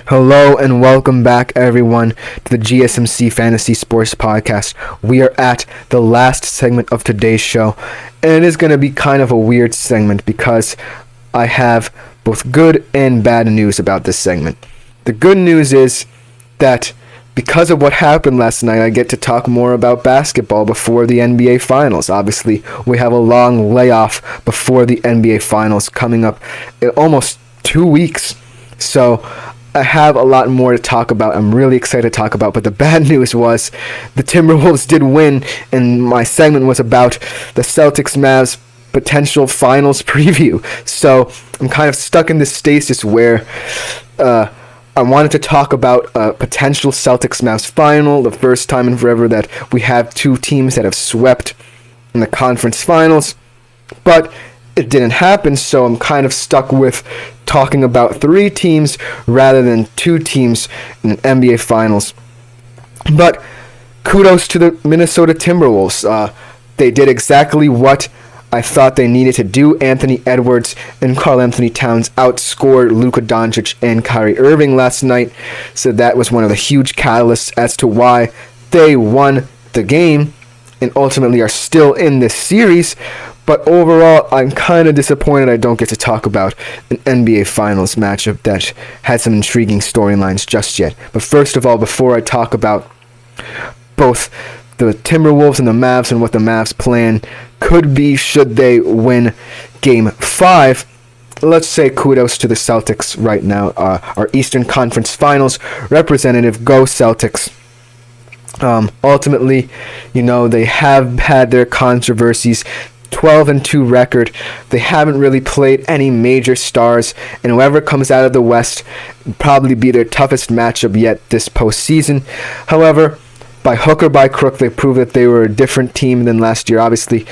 Hello and welcome back, everyone, to the GSMC Fantasy Sports Podcast. We are at the last segment of today's show, and it is going to be kind of a weird segment because I have both good and bad news about this segment. The good news is that because of what happened last night, I get to talk more about basketball before the NBA Finals. Obviously, we have a long layoff before the NBA Finals coming up in almost 2 weeks. So I have a lot more to talk about. I'm really excited to talk about, but the bad news was the Timberwolves did win, and my segment was about the Celtics-Mavs potential finals preview. So I'm kind of stuck in this stasis where I wanted to talk about a potential Celtics-Mavs final, the first time in forever that we have two teams that have swept in the conference finals, but it didn't happen, so I'm kind of stuck with talking about three teams rather than two teams in an NBA Finals. But kudos to the Minnesota Timberwolves. They did exactly what I thought they needed to do. Anthony Edwards and Karl-Anthony Towns outscored Luka Doncic and Kyrie Irving last night, so that was one of the huge catalysts as to why they won the game and ultimately are still in this series. But overall, I'm kind of disappointed I don't get to talk about an NBA Finals matchup that had some intriguing storylines just yet. But first of all, before I talk about both the Timberwolves and the Mavs and what the Mavs' plan could be should they win Game 5, let's say kudos to the Celtics right now. Our Eastern Conference Finals representative, go Celtics. Ultimately, they have had their controversies. 12-2 record. They haven't really played any major stars, and whoever comes out of the West will probably be their toughest matchup yet this postseason. However, by hook or by crook, they proved that they were a different team than last year. Obviously,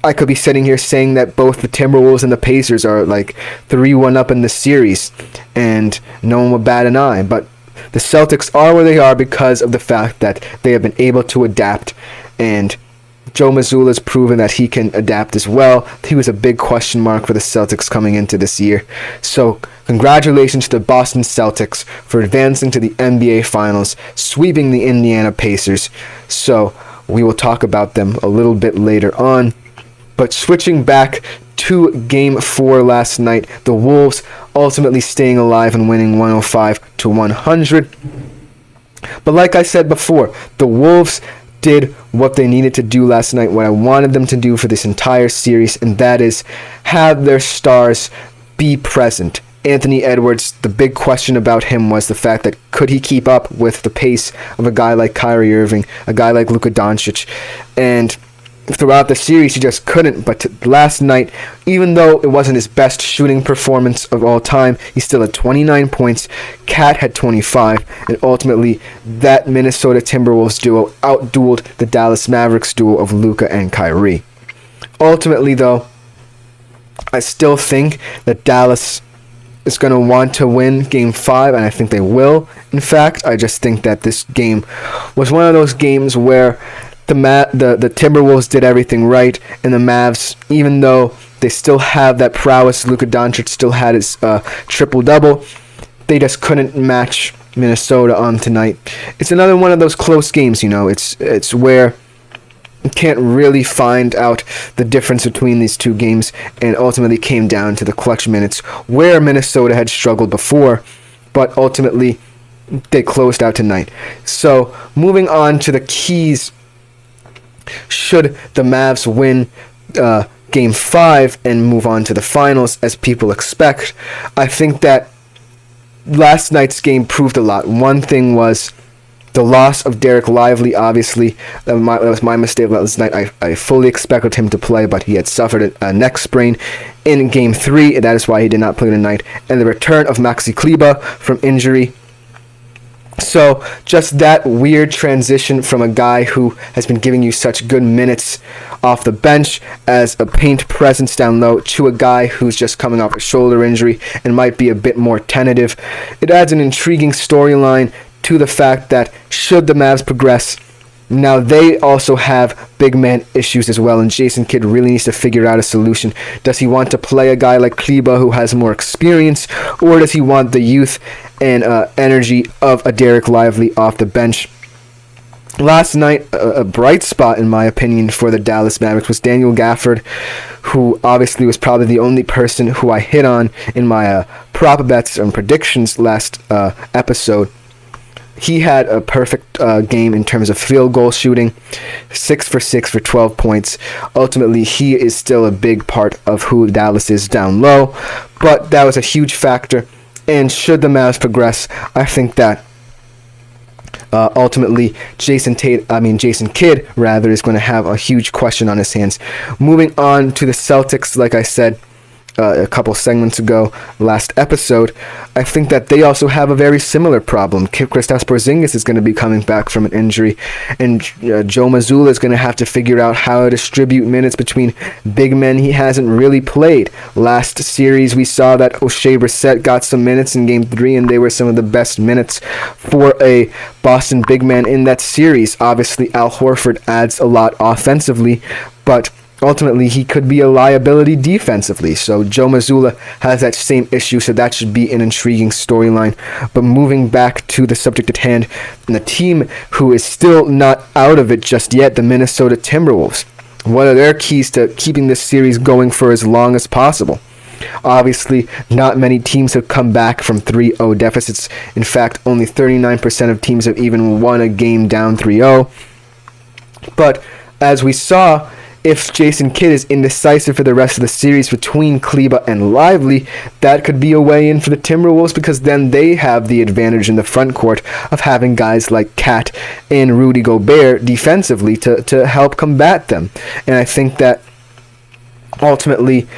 I could be sitting here saying that both the Timberwolves and the Pacers are like 3-1 up in the series, and no one would bat an eye, but the Celtics are where they are because of the fact that they have been able to adapt, and Joe Mazzulla's proven that he can adapt as well. He was a big question mark for the Celtics coming into this year. So, congratulations to the Boston Celtics for advancing to the NBA Finals, sweeping the Indiana Pacers. So, we will talk about them a little bit later on. But switching back to Game 4 last night, the Wolves ultimately staying alive and winning 105-100. But like I said before, the Wolves did what they needed to do last night, what I wanted them to do for this entire series, and that is have their stars be present. Anthony Edwards, the big question about him was the fact that could he keep up with the pace of a guy like Kyrie Irving, a guy like Luka Doncic, and throughout the series he just couldn't. But last night, even though it wasn't his best shooting performance of all time, he still had 29 points, Cat had 25, and ultimately that Minnesota Timberwolves duo outdueled the Dallas Mavericks duo of Luka and Kyrie. Ultimately though, I still think that Dallas is going to want to win Game 5, and I think they will. In fact, I just think that this game was one of those games where the Timberwolves did everything right, and the Mavs, even though they still have that prowess, Luka Doncic still had his triple-double, they just couldn't match Minnesota on tonight. It's another one of those close games, It's where you can't really find out the difference between these two games, and ultimately came down to the clutch minutes where Minnesota had struggled before, but ultimately they closed out tonight. So, moving on to the keys. Should the Mavs win Game 5 and move on to the finals, as people expect, I think that last night's game proved a lot. One thing was the loss of Derek Lively, obviously. That was my mistake last night. I fully expected him to play, but he had suffered a neck sprain in Game 3, and that is why he did not play tonight. And the return of Maxi Kleber from injury. So, just that weird transition from a guy who has been giving you such good minutes off the bench as a paint presence down low to a guy who's just coming off a shoulder injury and might be a bit more tentative. It adds an intriguing storyline to the fact that should the Mavs progress Now, they also have big man issues as well, and Jason Kidd really needs to figure out a solution. Does he want to play a guy like Kleba who has more experience, or does he want the youth and energy of a Derek Lively off the bench? Last night, a bright spot, in my opinion, for the Dallas Mavericks was Daniel Gafford, who obviously was probably the only person who I hit on in my prop bets and predictions last episode. He had a perfect game in terms of field goal shooting, 6 for 6 for 12 points. Ultimately, he is still a big part of who Dallas is down low, but that was a huge factor. And should the Mavs progress, I think that ultimately Jason Kidd is going to have a huge question on his hands. Moving on to the Celtics, like I said a couple segments ago, last episode, I think that they also have a very similar problem. Kristaps Porzingis is going to be coming back from an injury, and Joe Mazzulla is going to have to figure out how to distribute minutes between big men he hasn't really played. Last series, we saw that O'Shea Brissett got some minutes in Game 3, and they were some of the best minutes for a Boston big man in that series. Obviously, Al Horford adds a lot offensively, but ultimately, he could be a liability defensively. So Joe Mazzulla has that same issue, so that should be an intriguing storyline. But moving back to the subject at hand, and the team who is still not out of it just yet, the Minnesota Timberwolves. What are their keys to keeping this series going for as long as possible? Obviously, not many teams have come back from 3-0 deficits. In fact, only 39% of teams have even won a game down 3-0. But as we saw, if Jason Kidd is indecisive for the rest of the series between Kleba and Lively, that could be a way in for the Timberwolves, because then they have the advantage in the front court of having guys like Cat and Rudy Gobert defensively to help combat them. And I think that ultimately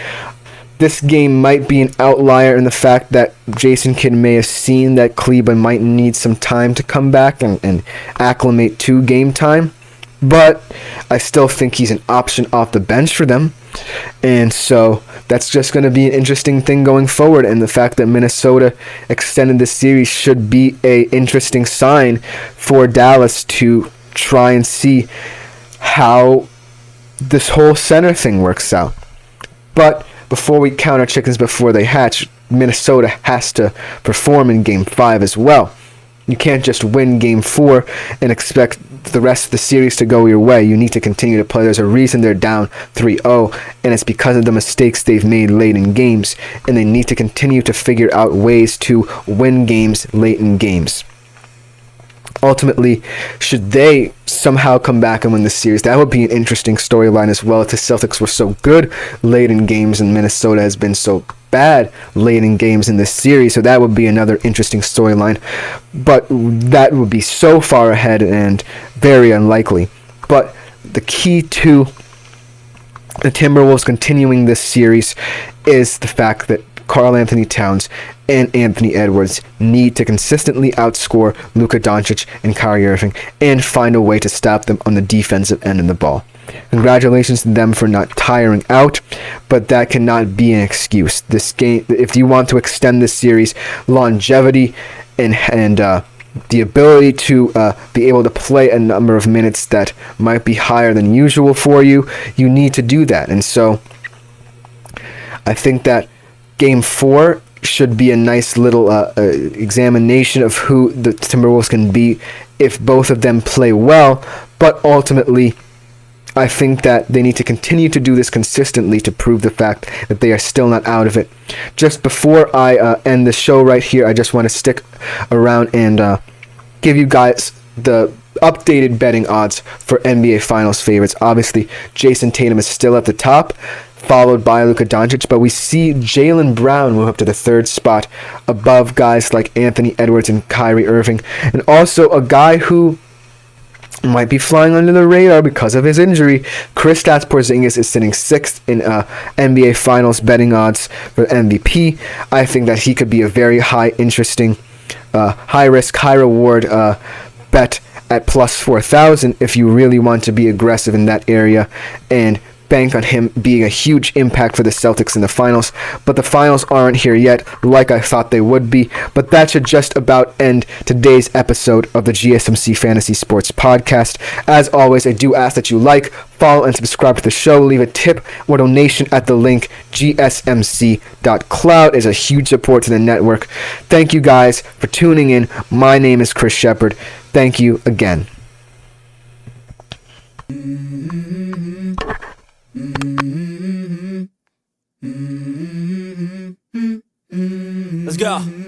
this game might be an outlier in the fact that Jason Kidd may have seen that Kleba might need some time to come back and acclimate to game time. But I still think he's an option off the bench for them. And so that's just going to be an interesting thing going forward. And the fact that Minnesota extended this series should be a interesting sign for Dallas to try and see how this whole center thing works out. But before we count our chickens before they hatch, Minnesota has to perform in Game 5 as well. You can't just win Game 4 and expect the rest of the series to go your way. You need to continue to play. There's a reason they're down 3-0, and it's because of the mistakes they've made late in games, and they need to continue to figure out ways to win games late in games. Ultimately, should they somehow come back and win the series, that would be an interesting storyline as well. If the Celtics were so good late in games and Minnesota has been so bad late in games in this series, so that would be another interesting storyline. But that would be so far ahead and very unlikely. But the key to the Timberwolves continuing this series is the fact that Karl Anthony Towns and Anthony Edwards need to consistently outscore Luka Doncic and Kyrie Irving and find a way to stop them on the defensive end of the ball. Congratulations to them for not tiring out, but that cannot be an excuse. This game, if you want to extend this series, longevity and the ability to be able to play a number of minutes that might be higher than usual for you, you need to do that. And so I think that Game 4 should be a nice little examination of who the Timberwolves can be if both of them play well, but ultimately I think that they need to continue to do this consistently to prove the fact that they are still not out of it. Just before I end the show right here, I just want to stick around and give you guys the updated betting odds for NBA Finals favorites. Obviously, Jason Tatum is still at the top, followed by Luka Doncic, but we see Jaylen Brown move up to the third spot above guys like Anthony Edwards and Kyrie Irving, and also a guy who might be flying under the radar because of his injury. Kristaps Porzingis is sitting 6th in NBA Finals betting odds for MVP. I think that he could be a very interesting, high risk, high reward bet at plus 4,000 if you really want to be aggressive in that area and bank on him being a huge impact for the Celtics in the finals. But the finals aren't here yet, like I thought they would be. But that should just about end today's episode of the GSMC Fantasy Sports Podcast. As always, I do ask that you like, follow, and subscribe to the show. Leave a tip or donation at the link gsmc.cloud. Is a huge support to the network. Thank you guys for tuning in. My name is Chris Sheppard. Thank you again. Let's go.